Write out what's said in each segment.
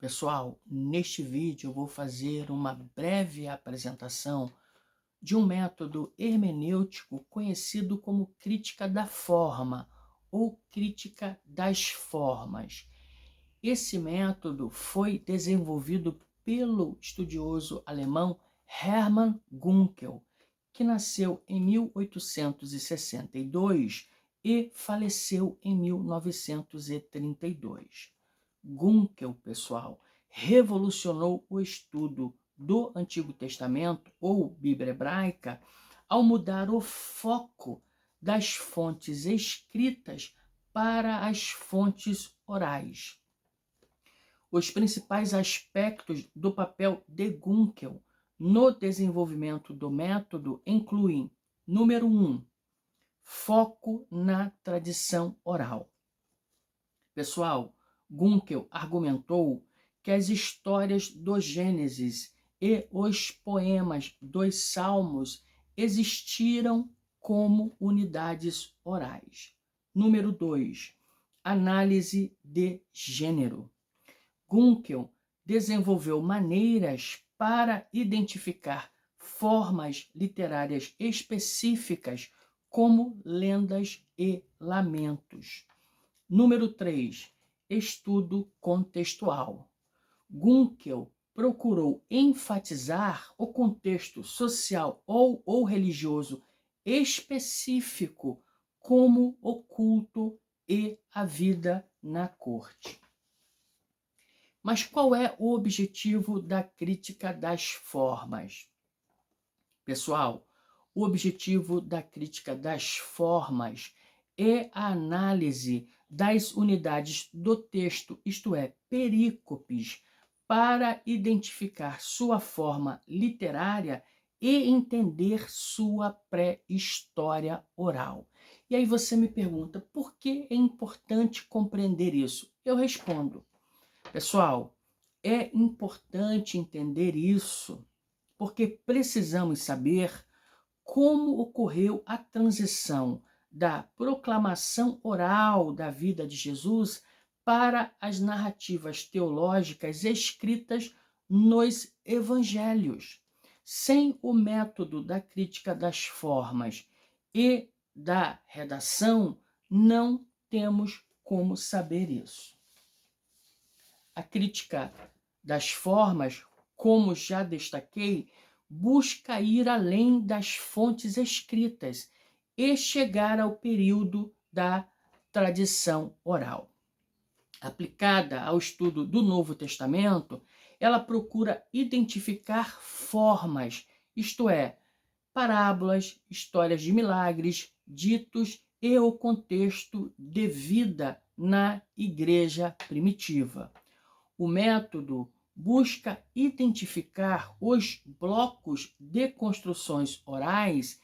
Pessoal, neste vídeo eu vou fazer uma breve apresentação de um método hermenêutico conhecido como crítica da forma ou crítica das formas. Esse método foi desenvolvido pelo estudioso alemão Hermann Gunkel, que nasceu em 1862 e faleceu em 1932. Gunkel, pessoal, revolucionou o estudo do Antigo Testamento, ou Bíblia Hebraica, ao mudar o foco das fontes escritas para as fontes orais. Os principais aspectos do papel de Gunkel no desenvolvimento do método incluem: número 1, foco na tradição oral. Pessoal, Gunkel argumentou que as histórias do Gênesis e os poemas dos Salmos existiram como unidades orais. Número 2, análise de gênero. Gunkel desenvolveu maneiras para identificar formas literárias específicas como lendas e lamentos. Número 3, estudo contextual. Gunkel procurou enfatizar o contexto social ou religioso específico, como o culto e a vida na corte. Mas qual é o objetivo da crítica das formas? Pessoal, o objetivo da crítica das formas é a análise das unidades do texto, isto é, perícopes, para identificar sua forma literária e entender sua pré-história oral. E aí você me pergunta, por que é importante compreender isso? Eu respondo, pessoal, é importante entender isso porque precisamos saber como ocorreu a transição da proclamação oral da vida de Jesus para as narrativas teológicas escritas nos evangelhos. Sem o método da crítica das formas e da redação, não temos como saber isso. A crítica das formas, como já destaquei, busca ir além das fontes escritas e chegar ao período da tradição oral. Aplicada ao estudo do Novo Testamento, ela procura identificar formas, isto é, parábolas, histórias de milagres, ditos e o contexto de vida na igreja primitiva. O método busca identificar os blocos de construções orais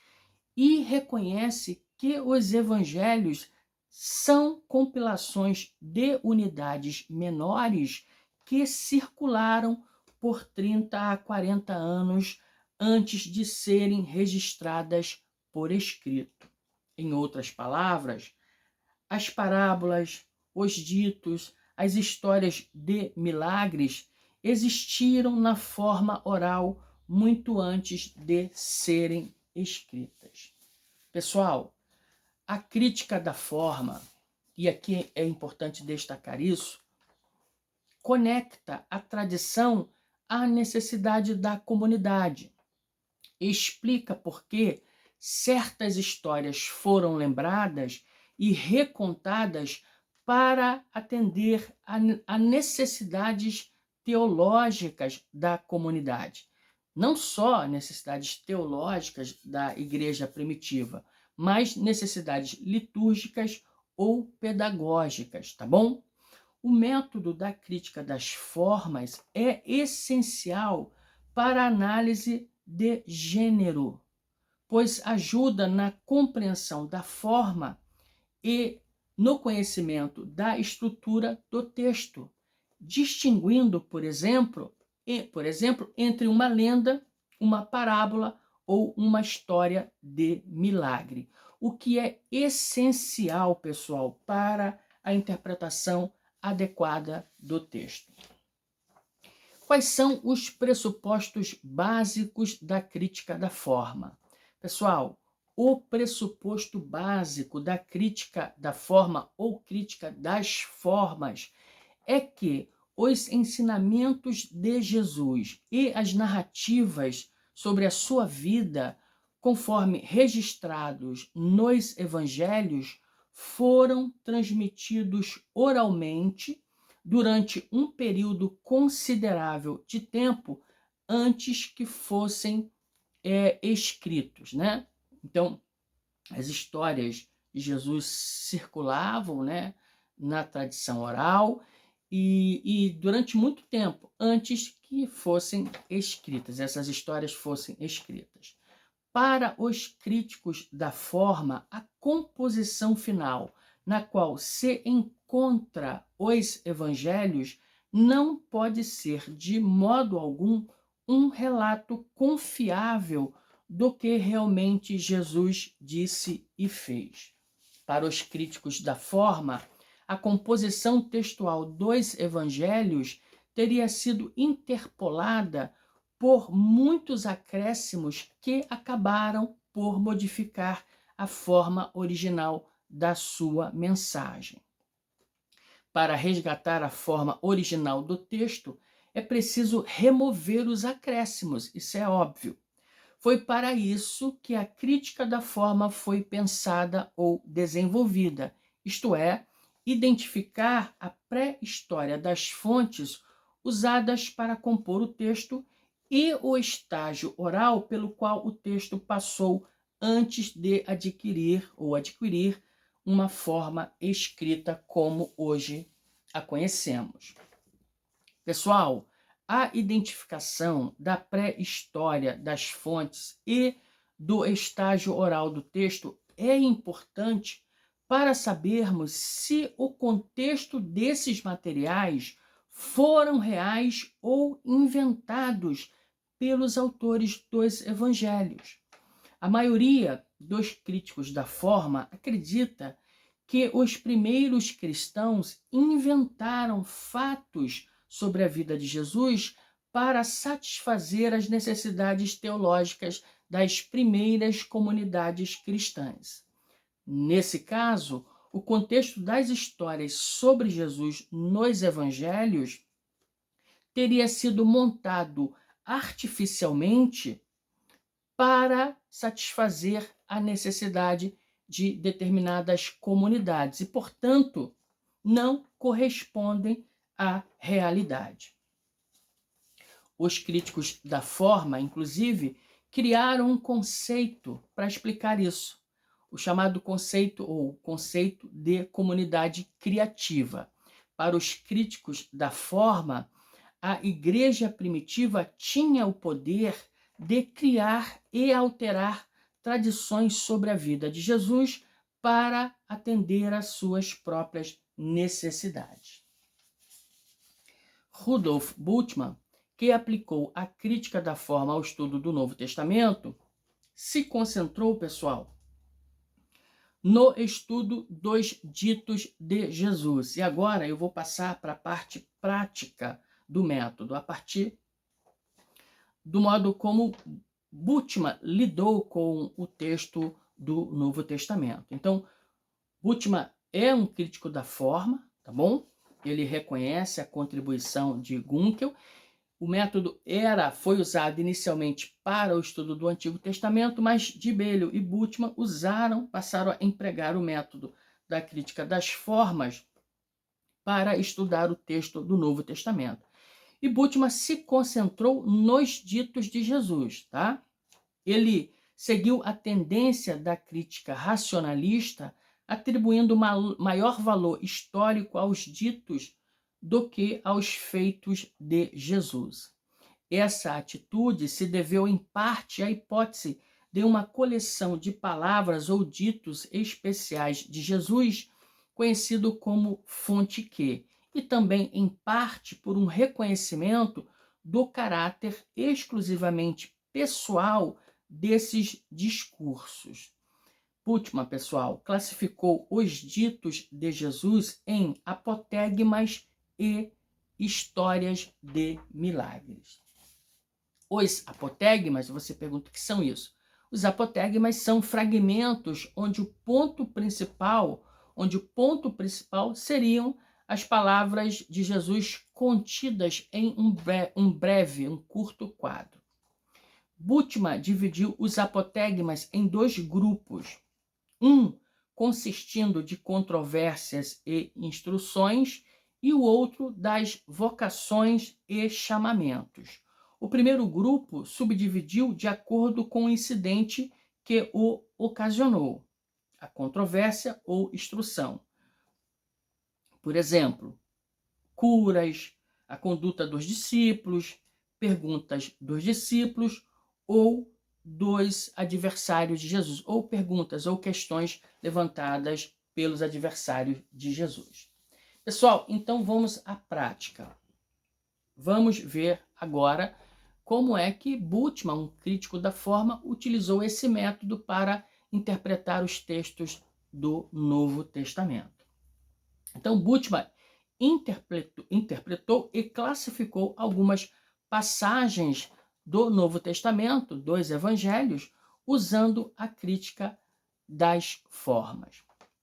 e reconhece que os evangelhos são compilações de unidades menores que circularam por 30 a 40 anos antes de serem registradas por escrito. Em outras palavras, as parábolas, os ditos, as histórias de milagres existiram na forma oral muito antes de serem escritas. Pessoal, a crítica da forma, e aqui é importante destacar isso, conecta a tradição à necessidade da comunidade. Explica por que certas histórias foram lembradas e recontadas para atender a necessidades teológicas da comunidade. Não só necessidades teológicas da igreja primitiva, mas necessidades litúrgicas ou pedagógicas, tá bom? O método da crítica das formas é essencial para a análise de gênero, pois ajuda na compreensão da forma e no conhecimento da estrutura do texto, distinguindo, por exemplo, entre uma lenda, uma parábola ou uma história de milagre, o que é essencial, pessoal, para a interpretação adequada do texto. quais são os pressupostos básicos da crítica da forma? Pessoal, o pressuposto básico da crítica da forma ou crítica das formas é que os ensinamentos de Jesus e as narrativas sobre a sua vida, conforme registrados nos evangelhos, foram transmitidos oralmente durante um período considerável de tempo antes que fossem escritos, né? Então, as histórias de Jesus circulavam, né, na tradição oral e durante muito tempo antes que fossem escritas, essas histórias fossem escritas. Para os críticos da forma, a composição final, na qual se encontra os evangelhos, não pode ser de modo algum um relato confiável do que realmente Jesus disse e fez. Para os críticos da forma, a composição textual dos evangelhos teria sido interpolada por muitos acréscimos que acabaram por modificar a forma original da sua mensagem. Para resgatar a forma original do texto, é preciso remover os acréscimos, isso é óbvio. Foi para isso que a crítica da forma foi pensada ou desenvolvida, isto é, identificar a pré-história das fontes usadas para compor o texto e o estágio oral pelo qual o texto passou antes de adquirir uma forma escrita como hoje a conhecemos. Pessoal, a identificação da pré-história das fontes e do estágio oral do texto é importante para sabermos se o contexto desses materiais foram reais ou inventados pelos autores dos evangelhos. A maioria dos críticos da forma acredita que os primeiros cristãos inventaram fatos sobre a vida de Jesus para satisfazer as necessidades teológicas das primeiras comunidades cristãs. Nesse caso, o contexto das histórias sobre Jesus nos evangelhos teria sido montado artificialmente para satisfazer a necessidade de determinadas comunidades e, portanto, não correspondem à realidade. Os críticos da forma, inclusive, criaram um conceito para explicar isso, o chamado conceito ou conceito de comunidade criativa. Para os críticos da forma, a igreja primitiva tinha o poder de criar e alterar tradições sobre a vida de Jesus para atender às suas próprias necessidades. Rudolf Bultmann, que aplicou a crítica da forma ao estudo do Novo Testamento, se concentrou, pessoal, no estudo dos ditos de Jesus. E agora eu vou passar para a parte prática do método, a partir do modo como Bultmann lidou com o texto do Novo Testamento. Então, Bultmann é um crítico da forma, tá bom? Ele reconhece a contribuição de Gunkel. O método foi usado inicialmente para o estudo do Antigo Testamento, mas Dibelio e Bultmann passaram a empregar o método da crítica das formas para estudar o texto do Novo Testamento. E Bultmann se concentrou nos ditos de Jesus, tá? Ele seguiu a tendência da crítica racionalista, atribuindo maior valor histórico aos ditos do que aos feitos de Jesus. Essa atitude se deveu em parte à hipótese de uma coleção de palavras ou ditos especiais de Jesus, conhecido como fonte Q, e também em parte por um reconhecimento do caráter exclusivamente pessoal desses discursos. Bultmann, pessoal, classificou os ditos de Jesus em apotegmas e histórias de milagres. Os apotegmas, você pergunta o que são isso? Os apotegmas são fragmentos onde o ponto principal seriam as palavras de Jesus contidas em um curto quadro. Bultmann dividiu os apotegmas em dois grupos, um consistindo de controvérsias e instruções e o outro das vocações e chamamentos. O primeiro grupo subdividiu de acordo com o incidente que o ocasionou, a controvérsia ou instrução. Por exemplo, curas, a conduta dos discípulos, perguntas dos discípulos ou dos adversários de Jesus, ou perguntas ou questões levantadas pelos adversários de Jesus. Pessoal, então vamos à prática. Vamos ver agora como é que Bultmann, um crítico da forma, utilizou esse método para interpretar os textos do Novo Testamento. Então, Bultmann interpretou e classificou algumas passagens do Novo Testamento, dos Evangelhos, usando a crítica das formas.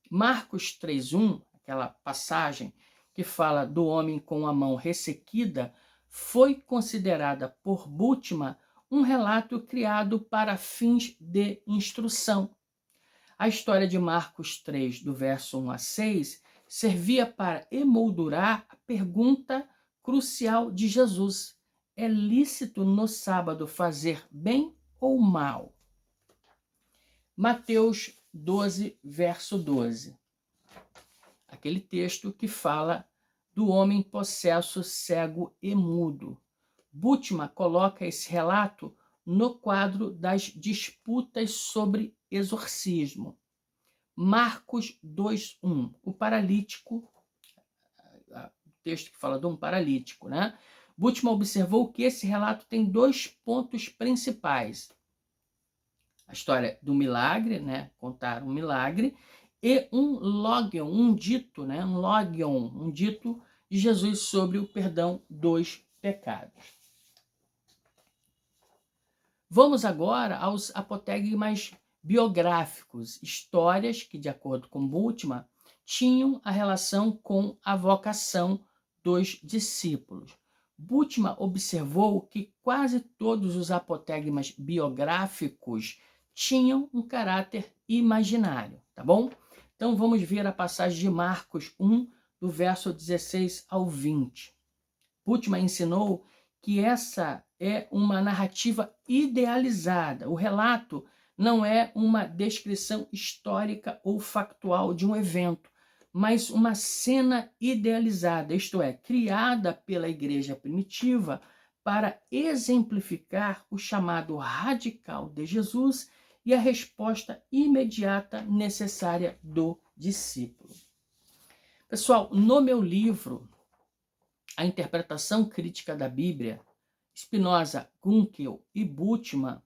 Marcos 3:1, aquela passagem que fala do homem com a mão ressequida, foi considerada por Bultmann um relato criado para fins de instrução. A história de Marcos 3, do verso 1 a 6, servia para emoldurar a pergunta crucial de Jesus: é lícito no sábado fazer bem ou mal? Mateus 12, verso 12. Aquele texto que fala do homem possesso, cego e mudo. Bultmann coloca esse relato no quadro das disputas sobre exorcismo. Marcos 2:1, o paralítico, o texto que fala de um paralítico, né? Bultmann observou que esse relato tem dois pontos principais. A história do milagre, né? Contar um milagre, e um logion, um dito, né? Um dito de Jesus sobre o perdão dos pecados. Vamos agora aos apotegmas biográficos, histórias que, de acordo com Bultmann, tinham a relação com a vocação dos discípulos. Bultmann observou que quase todos os apotegmas biográficos tinham um caráter imaginário, tá bom? Então vamos ver a passagem de Marcos 1, do verso 16 ao 20. Bultmann ensinou que essa é uma narrativa idealizada. O relato não é uma descrição histórica ou factual de um evento, mas uma cena idealizada, isto é, criada pela igreja primitiva para exemplificar o chamado radical de Jesus e a resposta imediata necessária do discípulo. Pessoal, no meu livro, A Interpretação Crítica da Bíblia, Spinoza, Gunkel e Bultmann,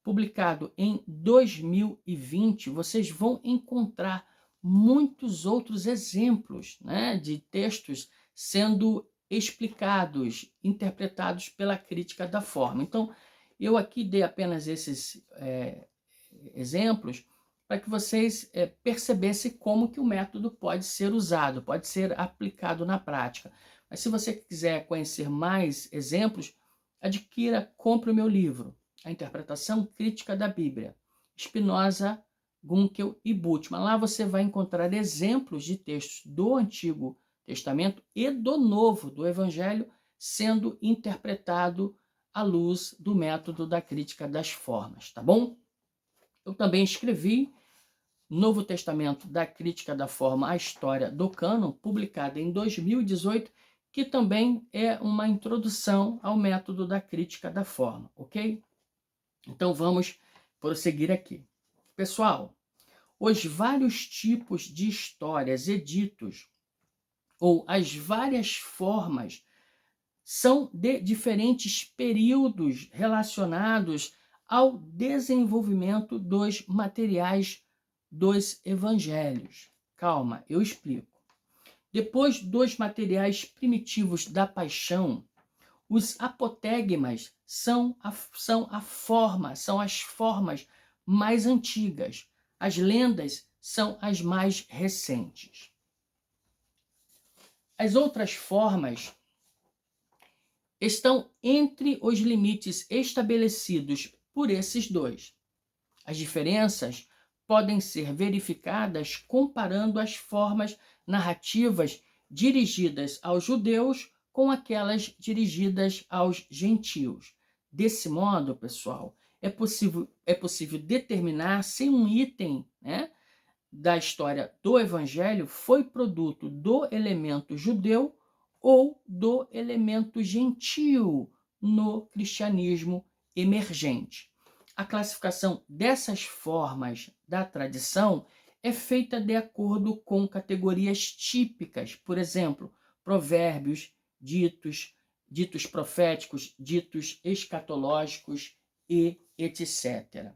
publicado em 2020, vocês vão encontrar muitos outros exemplos, né, de textos sendo explicados, interpretados pela crítica da forma. Então, eu aqui dei apenas esses exemplos para que vocês percebessem como que o método pode ser usado, pode ser aplicado na prática. Mas se você quiser conhecer mais exemplos, adquira, compre o meu livro, A Interpretação Crítica da Bíblia, Spinoza, Gunkel e Bultmann. Lá você vai encontrar exemplos de textos do Antigo Testamento e do Novo, do Evangelho, sendo interpretado à luz do método da crítica das formas, tá bom? Eu também escrevi Novo Testamento da Crítica da Forma, a História do Cânon, publicada em 2018, que também é uma introdução ao método da crítica da forma, ok? Então vamos prosseguir aqui. Pessoal, os vários tipos de histórias e ditos, ou as várias formas, são de diferentes períodos relacionados ao desenvolvimento dos materiais dos evangelhos. Calma, eu explico. Depois dos materiais primitivos da paixão, os apotegmas são as formas mais antigas. As lendas são as mais recentes. As outras formas estão entre os limites estabelecidos por esses dois. As diferenças podem ser verificadas comparando as formas narrativas dirigidas aos judeus com aquelas dirigidas aos gentios. Desse modo, pessoal, é possível determinar se um item, né, da história do Evangelho foi produto do elemento judeu ou do elemento gentio no cristianismo emergente. A classificação dessas formas da tradição é feita de acordo com categorias típicas, por exemplo, provérbios, ditos proféticos, ditos escatológicos e etc.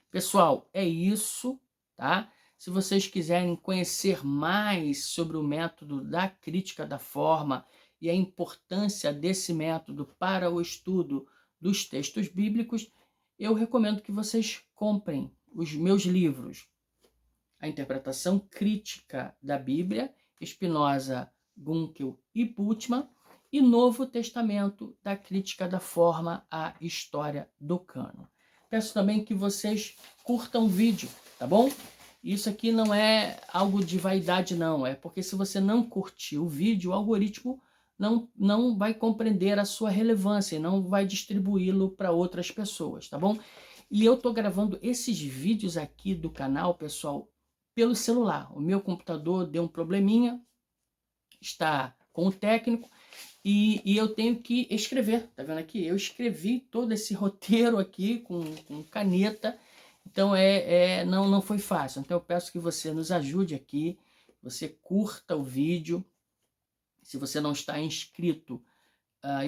Pessoal, é isso, tá? Se vocês quiserem conhecer mais sobre o método da crítica da forma e a importância desse método para o estudo dos textos bíblicos, eu recomendo que vocês comprem os meus livros. A Interpretação Crítica da Bíblia, Spinoza, Gunkel e Bultmann, e Novo Testamento da Crítica da Forma à História do Cânon. Peço também que vocês curtam o vídeo, tá bom? Isso aqui não é algo de vaidade, não. É porque se você não curtir o vídeo, o algoritmo não vai compreender a sua relevância e não vai distribuí-lo para outras pessoas, tá bom? E eu tô gravando esses vídeos aqui do canal, pessoal, pelo celular. O meu computador deu um probleminha, está com o técnico, e eu tenho que escrever, tá vendo aqui? Eu escrevi todo esse roteiro aqui com caneta, então não foi fácil. Então eu peço que você nos ajude aqui, você curta o vídeo. Se você não está inscrito,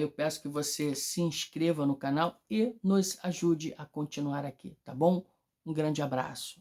eu peço que você se inscreva no canal e nos ajude a continuar aqui, tá bom? Um grande abraço.